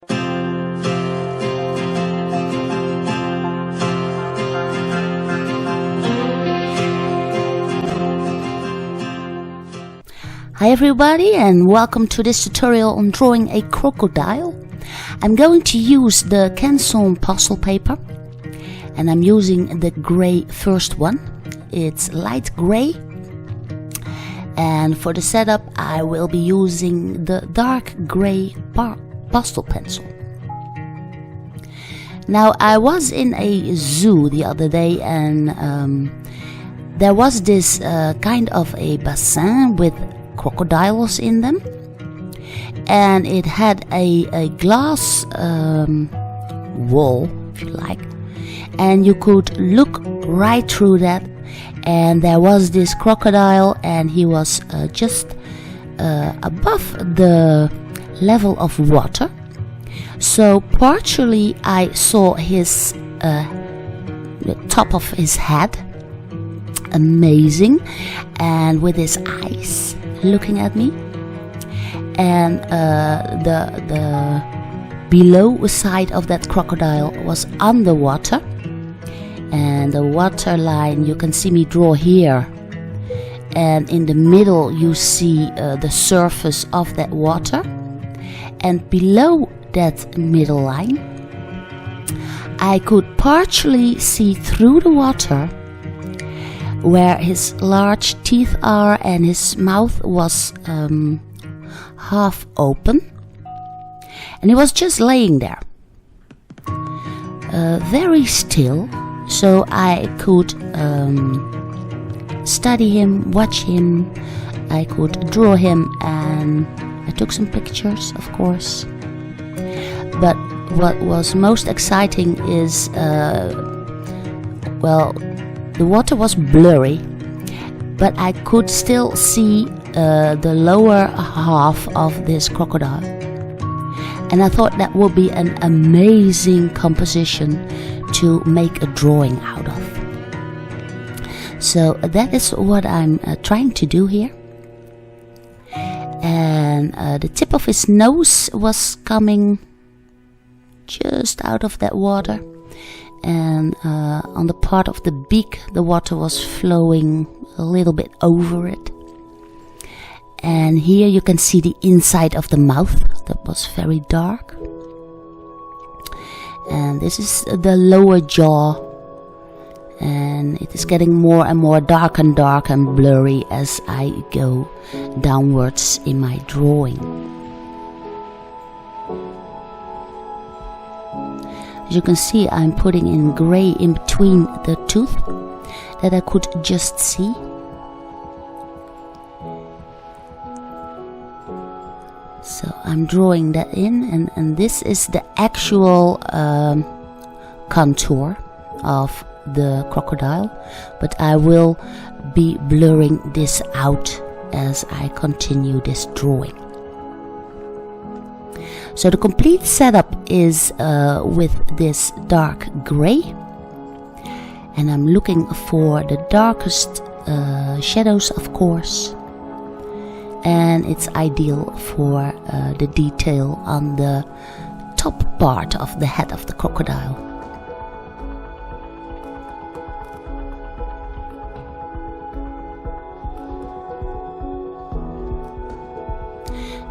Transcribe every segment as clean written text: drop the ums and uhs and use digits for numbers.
Hi everybody, and welcome to this tutorial on drawing a crocodile. I'm going to use the Canson pastel paper, and I'm using the grey first one. It's light grey, and for the setup I will be using the dark grey pastel pencil. Now, I was in a zoo the other day, and there was this kind of a bassin with crocodiles in them, and it had a glass wall, if you like, and you could look right through that, and there was this crocodile, and he was just above the level of water. So partially I saw his the top of his head, amazing, and with his eyes looking at me, and the below side of that crocodile was underwater, and the waterline you can see me draw here, and in the middle you see the surface of that water, and below that middle line I could partially see through the water where his large teeth are, and his mouth was half open, and he was just laying there, very still, so I could study him, watch him, I could draw him, and I took some pictures, of course. But what was most exciting is, well, the water was blurry, but I could still see the lower half of this crocodile, and I thought that would be an amazing composition to make a drawing out of. So that is what I'm trying to do here. And the tip of his nose was coming just out of that water, and on the part of the beak the water was flowing a little bit over it, and here you can see the inside of the mouth that was very dark, and this is the lower jaw, and it is getting more and more dark and blurry as I go downwards in my drawing. As you can see, I'm putting in grey in between the tooth that I could just see. So I'm drawing that in, and this is the actual contour of the crocodile, but I will be blurring this out as I continue this drawing. So the complete setup is with this dark grey, and I'm looking for the darkest shadows, of course, and it's ideal for the detail on the top part of the head of the crocodile.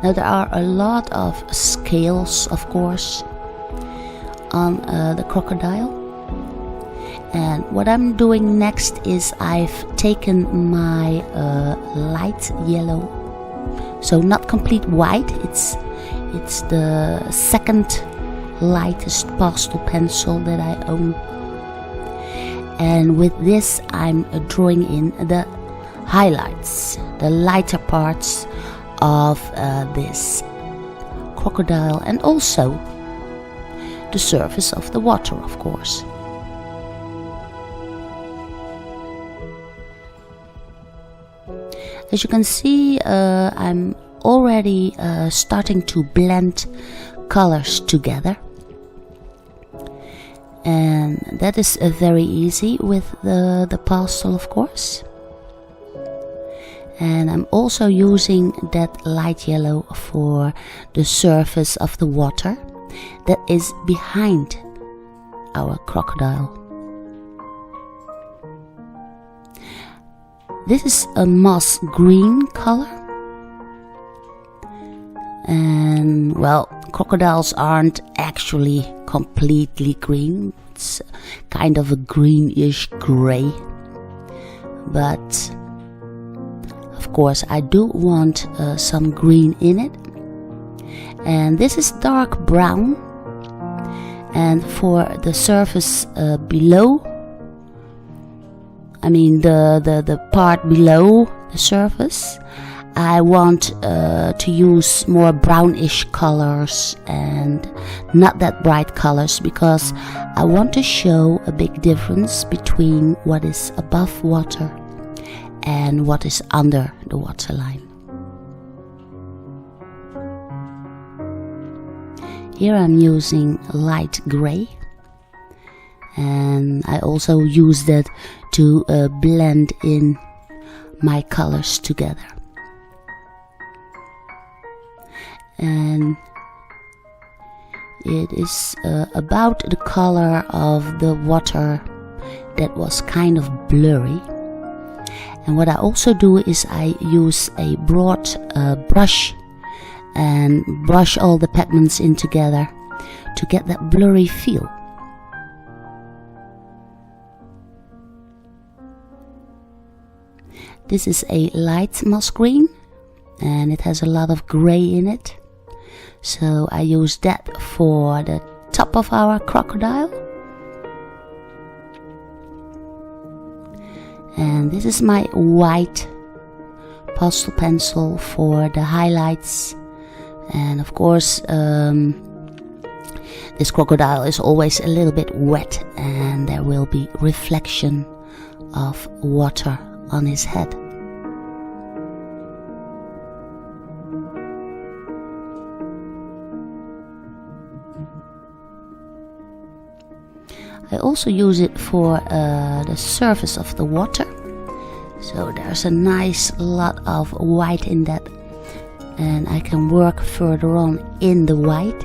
Now, there are a lot of scales, of course, on the crocodile, and what I'm doing next is I've taken my light yellow, so not complete white, it's the second lightest pastel pencil that I own, and with this I'm drawing in the highlights, the lighter parts of this crocodile, and also the surface of the water, of course. As you can see, I'm already starting to blend colors together, and that is very easy with the pastel, of course. And I'm also using that light yellow for the surface of the water, that is behind our crocodile. This is a moss green color. And well, crocodiles aren't actually completely green. It's kind of a greenish gray. But of course I do want some green in it. And this is dark brown. And for the surface below, I mean the part below the surface, I want to use more brownish colors and not that bright colors, because I want to show a big difference between what is above water and what is under the waterline. Here I'm using light gray, and I also use that to blend in my colors together. And it is about the color of the water that was kind of blurry. And what I also do is I use a broad brush and brush all the pigments in together to get that blurry feel. This is a light moss green, and it has a lot of gray in it. So I use that for the top of our crocodile. And this is my white pastel pencil for the highlights. And of course, this crocodile is always a little bit wet, and there will be reflection of water on his head. I also use it for the surface of the water. So there's a nice lot of white in that. And I can work further on in the white.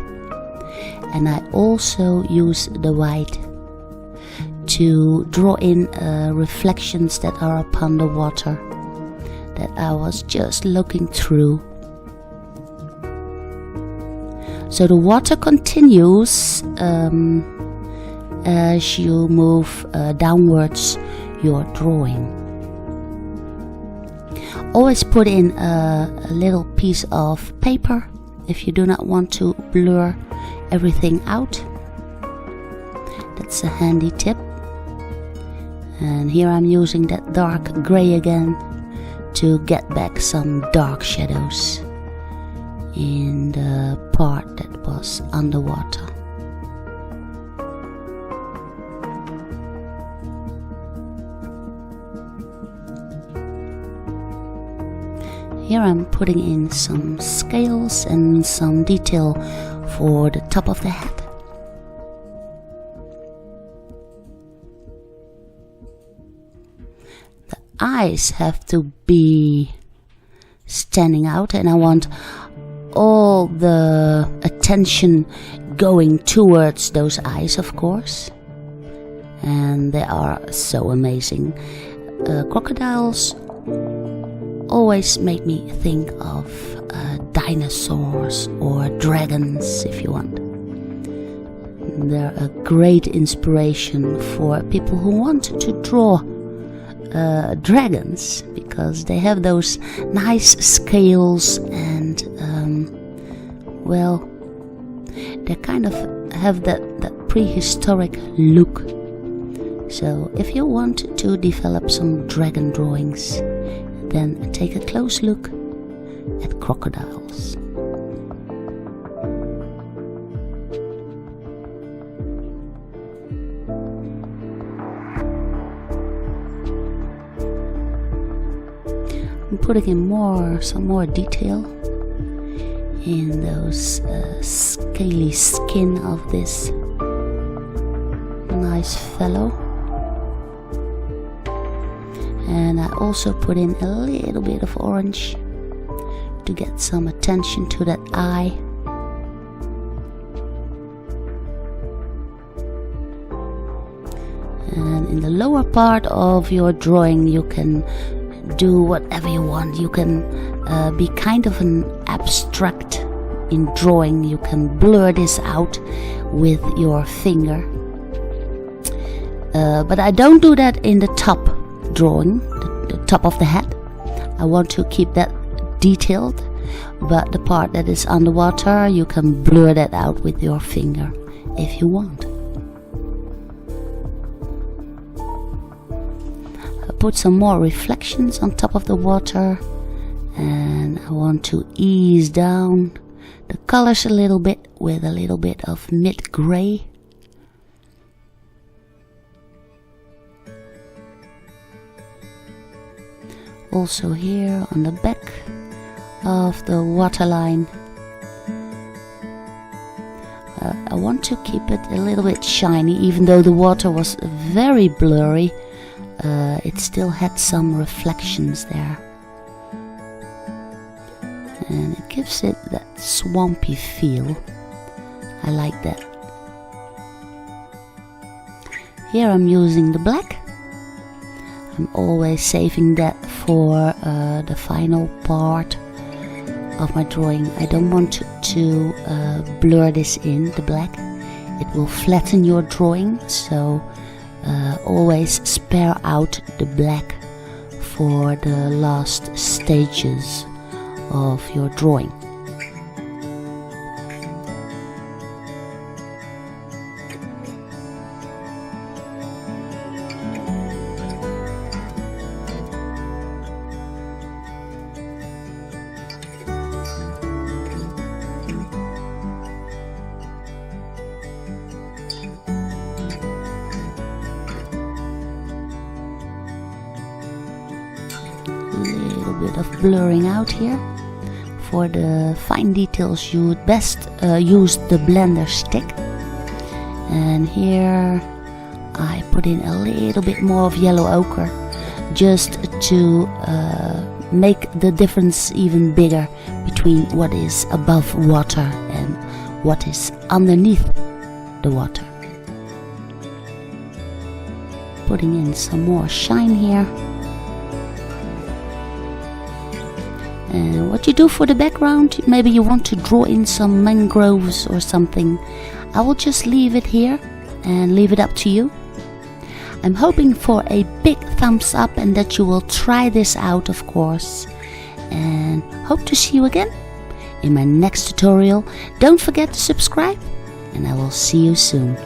And I also use the white to draw in reflections that are upon the water that I was just looking through. So the water continues as you move downwards your drawing. Always put in a little piece of paper if you do not want to blur everything out. That's a handy tip. And here I'm using that dark gray again to get back some dark shadows in the part that was underwater. Here I'm putting in some scales and some detail for the top of the head. The eyes have to be standing out, and I want all the attention going towards those eyes, of course. And they are so amazing. Crocodiles always made me think of dinosaurs or dragons, if you want. They're a great inspiration for people who want to draw dragons, because they have those nice scales and well, they kind of have that prehistoric look. So if you want to develop some dragon drawings, then take a close look at crocodiles. I'm putting in some more detail in those scaly skin of this nice fellow. And I also put in a little bit of orange to get some attention to that eye. And in the lower part of your drawing you can do whatever you want. You can be kind of an abstract in drawing. You can blur this out with your finger. But I don't do that in the top drawing, the top of the head. I want to keep that detailed, but the part that is underwater, you can blur that out with your finger if you want. I put some more reflections on top of the water, and I want to ease down the colors a little bit with a little bit of mid-gray. Also here on the back of the waterline, I want to keep it a little bit shiny. Even though the water was very blurry, it still had some reflections there, and it gives it that swampy feel. I like that. Here I'm using the black. I'm always saving that for the final part of my drawing. I don't want to blur this in, the black. It will flatten your drawing, so always spare out the black for the last stages of your drawing. Little bit of blurring out here. For the fine details you would best use the blender stick, and here I put in a little bit more of yellow ochre just to make the difference even bigger between what is above water and what is underneath the water. Putting in some more shine here. And what you do for the background, maybe you want to draw in some mangroves or something. I will just leave it here and leave it up to you. I'm hoping for a big thumbs up and that you will try this out, of course. And hope to see you again in my next tutorial. Don't forget to subscribe, and I will see you soon.